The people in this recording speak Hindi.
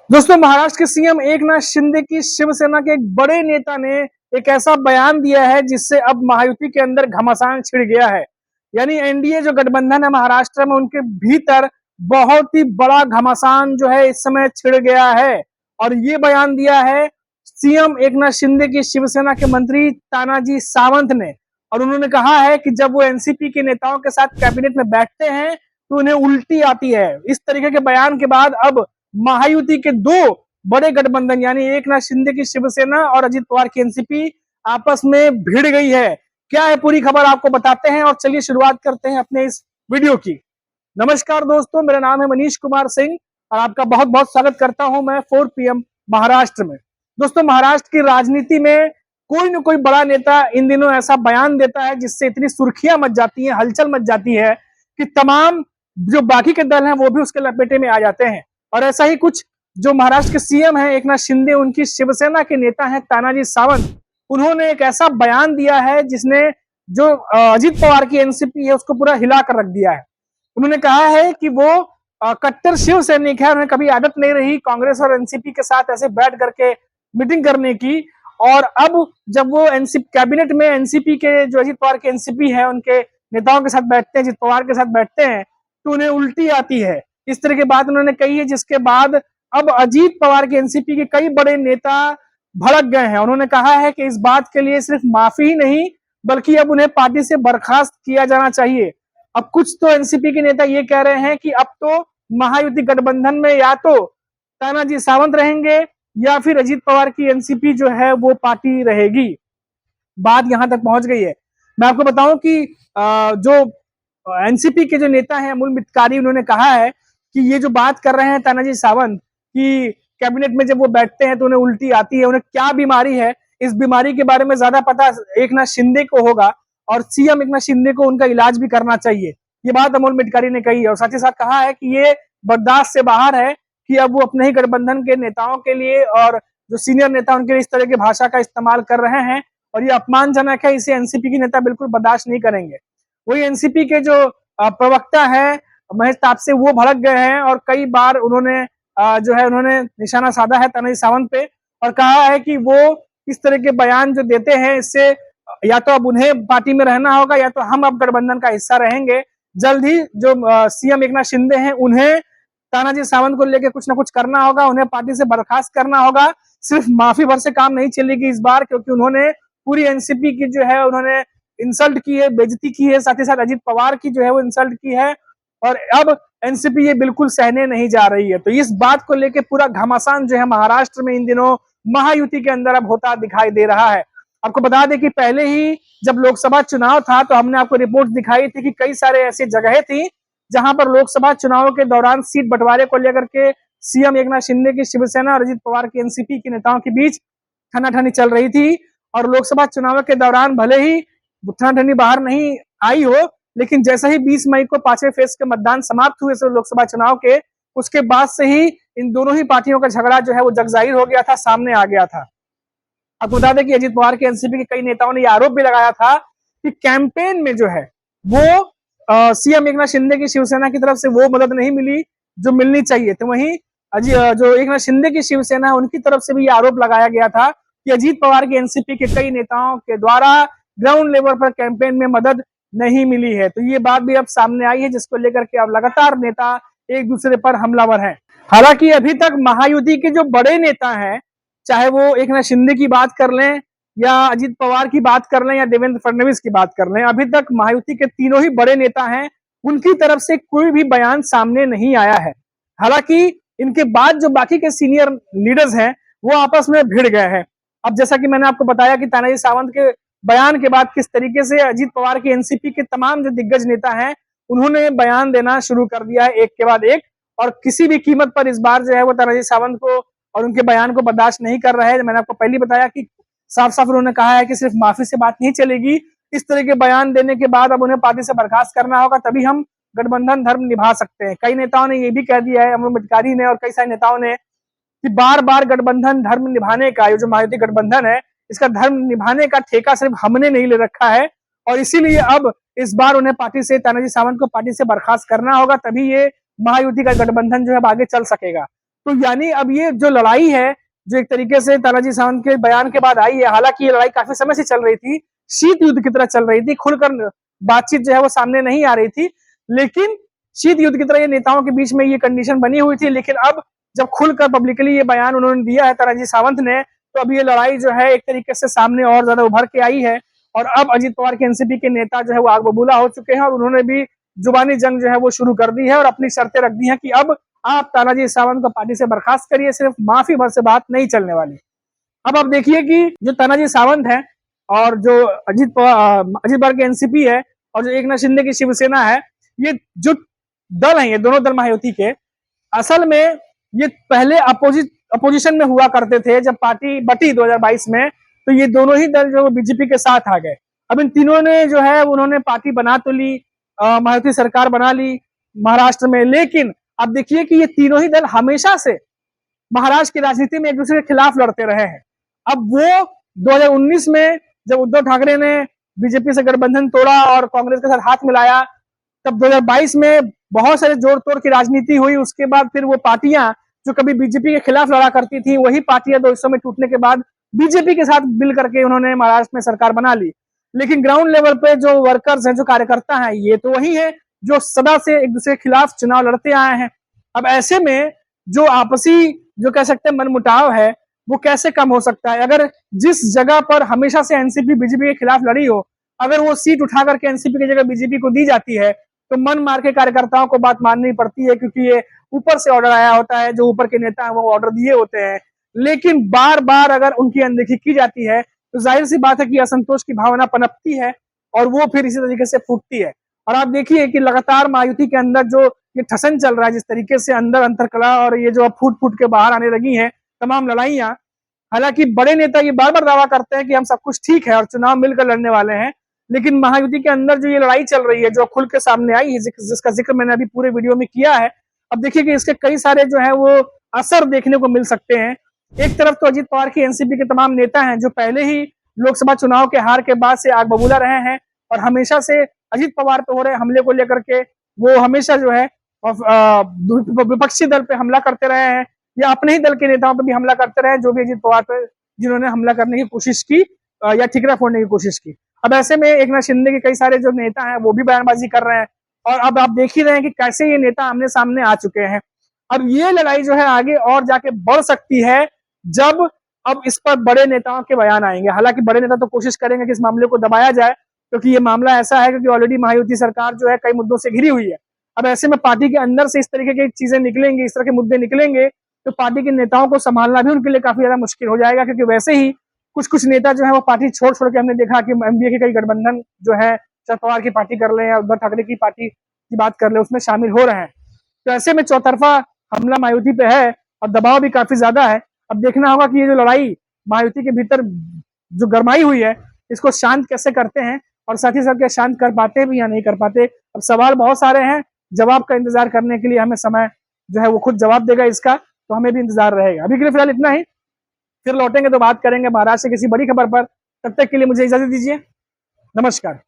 दोस्तों, महाराष्ट्र के सीएम एकनाथ शिंदे की शिवसेना के एक बड़े नेता ने एक ऐसा बयान दिया है जिससे अब महायुति के अंदर घमासान छिड़ गया है। यानी एनडीए जो गठबंधन है महाराष्ट्र में, उनके भीतर बहुत ही बड़ा घमासान जो है इस समय छिड़ गया है। और ये बयान दिया है सीएम एकनाथ शिंदे की शिवसेना के मंत्री तानाजी सावंत ने। और उन्होंने कहा है कि जब वो एनसीपी के नेताओं के साथ कैबिनेट में बैठते हैं तो उन्हें उल्टी आती है। इस तरीके के बयान के बाद अब महायुति के दो बड़े गठबंधन यानी एकनाथ शिंदे की शिवसेना और अजित पवार की एनसीपी आपस में भिड़ गई है। क्या है पूरी खबर आपको बताते हैं और चलिए शुरुआत करते हैं अपने इस वीडियो की। नमस्कार दोस्तों, मेरा नाम है मनीष कुमार सिंह और आपका बहुत बहुत स्वागत करता हूं मैं 4 PM महाराष्ट्र में। दोस्तों, महाराष्ट्र की राजनीति में कोई न कोई बड़ा नेता इन दिनों ऐसा बयान देता है जिससे इतनी सुर्खियां मच जाती हैं, हलचल मच जाती है कि तमाम जो बाकी के दल हैं वो भी उसके लपेटे में आ जाते हैं। और ऐसा ही कुछ जो महाराष्ट्र के सीएम हैं एकनाथ शिंदे, उनकी शिवसेना के नेता हैं तानाजी सावंत, उन्होंने एक ऐसा बयान दिया है जिसने जो अजित पवार की एनसीपी है उसको पूरा हिला कर रख दिया है। उन्होंने कहा है कि वो कट्टर शिव सैनिक है, उन्हें कभी आदत नहीं रही कांग्रेस और एनसीपी के साथ ऐसे बैठ करके मीटिंग करने की। और अब जब वो एनसीपी कैबिनेट में एनसीपी के जो अजित पवार के एनसीपी है उनके नेताओं के साथ बैठते हैं, अजित पवार के साथ बैठते हैं, तो उन्हें उल्टी आती है। इस तरह की बात उन्होंने कही है जिसके बाद अब अजीत पवार के एनसीपी के कई बड़े नेता भड़क गए हैं। उन्होंने कहा है कि इस बात के लिए सिर्फ माफी ही नहीं बल्कि अब उन्हें पार्टी से बर्खास्त किया जाना चाहिए। अब कुछ तो एनसीपी के नेता ये कह रहे हैं कि अब तो महायुति गठबंधन में या तो तानाजी सावंत रहेंगे या फिर अजीत पवार की एनसीपी जो है वो पार्टी रहेगी। बात यहां तक पहुंच गई है। मैं आपको बताऊं कि जो एनसीपी के जो नेता हैं अमूल मिटकारी, उन्होंने कहा है कि ये जो बात कर रहे हैं तानाजी सावंत कि कैबिनेट में जब वो बैठते हैं तो उन्हें उल्टी आती है, उन्हें क्या बीमारी है इस बीमारी के बारे में ज्यादा पता एकनाथ शिंदे को होगा और सीएम एकनाथ शिंदे को उनका इलाज भी करना चाहिए। ये बात अमूल मिटकारी ने कही है और साथ ही साथ कहा है कि ये बर्दाश्त से बाहर है कि अब वो अपने ही गठबंधन के नेताओं के लिए और जो सीनियर नेता उनके लिए इस तरह की भाषा का इस्तेमाल कर रहे हैं और ये अपमानजनक है। इसे एनसीपी के नेता बिल्कुल बर्दाश्त नहीं करेंगे। वही एनसीपी के जो प्रवक्ता है महेश तापसे, वो भड़क गए हैं और कई बार उन्होंने जो है उन्होंने निशाना साधा है तानाजी सावंत पे और कहा है कि वो इस तरह के बयान जो देते हैं इससे या तो अब उन्हें पार्टी में रहना होगा या तो हम अब गठबंधन का हिस्सा रहेंगे। जल्द ही जो सीएम एकनाथ शिंदे हैं उन्हें तानाजी सावंत को लेकर कुछ ना कुछ करना होगा, उन्हें पार्टी से बर्खास्त करना होगा। सिर्फ माफी भर से काम नहीं चलेगी इस बार, क्योंकि उन्होंने पूरी एनसीपी की जो है उन्होंने इंसल्ट की है, बेइज्जती की है, साथ ही साथ अजित पवार की जो है वो इंसल्ट की है और अब एनसीपी ये बिल्कुल सहने नहीं जा रही है। तो इस बात को लेकर पूरा घमासान जो है महाराष्ट्र में इन दिनों महायुति के अंदर अब होता दिखाई दे रहा है। आपको बता दें कि पहले ही जब लोकसभा चुनाव था तो हमने आपको रिपोर्ट दिखाई थी कि कई सारे ऐसी जगहें थी जहां पर लोकसभा चुनाव के दौरान सीट बंटवारे को लेकर के सीएम एकनाथ शिंदे की शिवसेना और अजित पवार की एनसीपी के नेताओं के बीच ठनाठनी चल रही थी। और लोकसभा चुनाव के दौरान भले ही ठनाठनी बाहर नहीं आई हो, लेकिन जैसे ही 20 मई को 5वें फेज के मतदान समाप्त हुए लोकसभा चुनाव के, उसके बाद से ही इन दोनों ही पार्टियों का झगड़ा जो है वो जगजाहिर हो गया था, सामने आ गया था। आपको बता दें कि अजित पवार के एनसीपी के कई नेताओं ने यह आरोप भी लगाया था कि कैंपेन में जो है वो सीएम एकनाथ शिंदे की शिवसेना की तरफ से वो मदद नहीं मिली जो मिलनी चाहिए। तो वहीं जो एकनाथ शिंदे की शिवसेना है उनकी तरफ से भी ये आरोप लगाया गया था कि अजित पवार की एनसीपी के कई नेताओं के द्वारा ग्राउंड लेवल पर कैंपेन में मदद नहीं मिली है। तो ये बात भी अब सामने आई है जिसको लेकर के अब लगातार नेता एक दूसरे पर हमलावर हैं। हालांकि अभी तक महायुति के जो बड़े नेता हैं, चाहे वो एकनाथ शिंदे की बात कर लें या अजित पवार की बात कर लें या देवेंद्र फडणवीस की बात कर लें, अभी तक महायुति के तीनों ही बड़े नेता हैं, उनकी तरफ से कोई भी बयान सामने नहीं आया है। हालांकि इनके बाद जो बाकी के सीनियर लीडर्स हैं वो आपस में भिड़ गए हैं। अब जैसा कि मैंने आपको बताया कि तानाजी सावंत के बयान के बाद किस तरीके से अजित पवार की एनसीपी के तमाम जो दिग्गज नेता हैं उन्होंने बयान देना शुरू कर दिया है एक के बाद एक, और किसी भी कीमत पर इस बार जो है वो तानाजी सावंत को और उनके बयान को बर्दाश्त नहीं कर रहे हैं। मैंने आपको पहले बताया कि साफ साफ उन्होंने कहा है कि सिर्फ माफी से बात नहीं चलेगी, इस तरह के बयान देने के बाद अब उन्हें पार्टी से बर्खास्त करना होगा, तभी हम गठबंधन धर्म निभा सकते हैं। कई नेताओं ने ये भी कह दिया है, अमर मिटकारी ने और कई सारे नेताओं ने, कि बार बार गठबंधन धर्म निभाने का, ये जो महायुति गठबंधन है इसका धर्म निभाने का ठेका सिर्फ हमने नहीं ले रखा है और इसीलिए अब इस बार उन्हें पार्टी से, तानाजी सावंत को पार्टी से बर्खास्त करना होगा, तभी ये महायुति का गठबंधन जो है आगे चल सकेगा। तो यानी अब ये जो लड़ाई है, जो एक तरीके से तानाजी सावंत के बयान के बाद आई है, हालांकि ये लड़ाई काफी समय से चल रही थी, शीत युद्ध की तरह चल रही थी, खुलकर बातचीत जो है वो सामने नहीं आ रही थी, लेकिन शीत युद्ध की तरह ये नेताओं के बीच में ये कंडीशन बनी हुई थी। लेकिन अब जब खुलकर पब्लिकली ये बयान उन्होंने दिया है तानाजी सावंत ने, तो अब ये लड़ाई जो है एक तरीके से सामने और ज्यादा उभर के आई है। और अब अजित पवार के एनसीपी के नेता जो है वो आग बबूला हो चुके हैं और उन्होंने भी जुबानी जंग जो है वो शुरू कर दी है और अपनी शर्तें रख दी हैं कि अब आप तानाजी सावंत को पार्टी से बर्खास्त करिए, सिर्फ माफी भर से बात नहीं चलने वाली। अब आप देखिए कि जो तानाजी सावंत है और जो अजित पवार के एनसीपी है और जो एकनाथ शिंदे की शिवसेना है, ये जो दल है, ये दोनों दल महायुति के, असल में ये पहले अपोजिशन में हुआ करते थे। जब पार्टी बटी 2022 में, तो ये दोनों ही दल जो बीजेपी के साथ आ गए। अब इन तीनों ने जो है उन्होंने पार्टी बना तो ली, महायुति सरकार बना ली महाराष्ट्र में, लेकिन अब देखिए कि ये तीनों ही दल हमेशा से महाराष्ट्र की राजनीति में एक दूसरे के खिलाफ लड़ते रहे हैं। अब वो 2019 में जब उद्धव ठाकरे ने बीजेपी से गठबंधन तोड़ा और कांग्रेस के साथ हाथ मिलाया, तब 2022 में बहुत सारे जोड़ तोड़ की राजनीति हुई। उसके बाद फिर वो पार्टियां जो कभी बीजेपी के खिलाफ लड़ा करती थी, वही पार्टियां 2 हिस्सों में टूटने के बाद बीजेपी के साथ मिल करके उन्होंने महाराष्ट्र में सरकार बना ली। लेकिन ग्राउंड लेवल पे जो वर्कर्स हैं, जो कार्यकर्ता हैं, ये तो वही है जो सदा से एक दूसरे के खिलाफ चुनाव लड़ते आए हैं। अब ऐसे में जो आपसी जो कह सकते हैं मनमुटाव है, वो कैसे कम हो सकता है? अगर जिस जगह पर हमेशा से एनसीपी बीजेपी के खिलाफ लड़ी हो, अगर वो सीट उठा करके एनसीपी की जगह बीजेपी को दी जाती है, तो मन मार के कार्यकर्ताओं को बात माननी पड़ती है, क्योंकि ये ऊपर से ऑर्डर आया होता है, जो ऊपर के नेता है वो ऑर्डर दिए होते हैं। लेकिन बार बार अगर उनकी अनदेखी की जाती है, तो जाहिर सी बात है कि असंतोष की भावना पनपती है और वो फिर इसी तरीके से फूटती है। और आप देखिए कि लगातार महायुति के अंदर जो ये ठसन चल रहा है, जिस तरीके से अंदर अंतरकला और ये जो अब फूट फूट के बाहर आने लगी है तमाम लड़ाइयां, हालांकि बड़े नेता ये बार बार दावा करते हैं कि हम सब कुछ ठीक है और चुनाव मिलकर लड़ने वाले हैं, लेकिन महायुति के अंदर जो ये लड़ाई चल रही है, जो खुल के सामने आई है, जिसका जिक्र मैंने अभी पूरे वीडियो में किया है, अब देखिए कि इसके कई सारे जो है वो असर देखने को मिल सकते हैं। एक तरफ तो अजित पवार की एनसीपी के तमाम नेता हैं जो पहले ही लोकसभा चुनाव के हार के बाद से आग बबूला रहे हैं और हमेशा से अजित पवार पे हो रहे हमले को लेकर के वो हमेशा जो है विपक्षी दल पे हमला करते रहे हैं या अपने ही दल के नेताओं पे भी हमला करते रहे, जो भी अजित पवार पे जिन्होंने हमला करने की कोशिश की या ठिकरा फोड़ने की कोशिश की। अब ऐसे में एकनाथ शिंदे के कई सारे जो नेता हैं वो भी बयानबाजी कर रहे हैं और अब आप देख ही रहे हैं कि कैसे ये नेता आमने सामने आ चुके हैं। अब ये लड़ाई जो है आगे और जाके बढ़ सकती है जब अब इस पर बड़े नेताओं के बयान आएंगे। हालांकि बड़े नेता तो कोशिश करेंगे कि इस मामले को दबाया जाए, क्योंकि ये मामला ऐसा है क्योंकि ऑलरेडी महायुति सरकार जो है कई मुद्दों से घिरी हुई है। अब ऐसे में पार्टी के अंदर से इस तरीके की चीजें निकलेंगी, इस तरह के मुद्दे निकलेंगे, तो पार्टी के नेताओं को संभालना भी उनके लिए काफी ज्यादा मुश्किल हो जाएगा, क्योंकि वैसे ही कुछ नेता जो है वो पार्टी छोड़ छोड़ के हमने देखा कि एमबीए के कई गठबंधन जो है शरद पवार की पार्टी कर ले या उद्धव ठाकरे की पार्टी की बात कर ले, उसमें शामिल हो रहे हैं। तो ऐसे में चौतरफा हमला महायुति पे है और दबाव भी काफी ज्यादा है। अब देखना होगा कि ये जो लड़ाई महायुति के भीतर जो गरमाई हुई है, इसको शांत कैसे करते हैं और साथ ही साथ क्या शांत कर पाते भी या नहीं कर पाते। अब सवाल बहुत सारे हैं, जवाब का इंतजार करने के लिए हमें समय जो है वो खुद जवाब देगा इसका, तो हमें भी इंतजार रहेगा। अभी के लिए फिलहाल इतना ही, फिर लौटेंगे तो बात करेंगे महाराष्ट्र से किसी बड़ी खबर पर। तब तक के लिए मुझे इजाजत दीजिए, नमस्कार।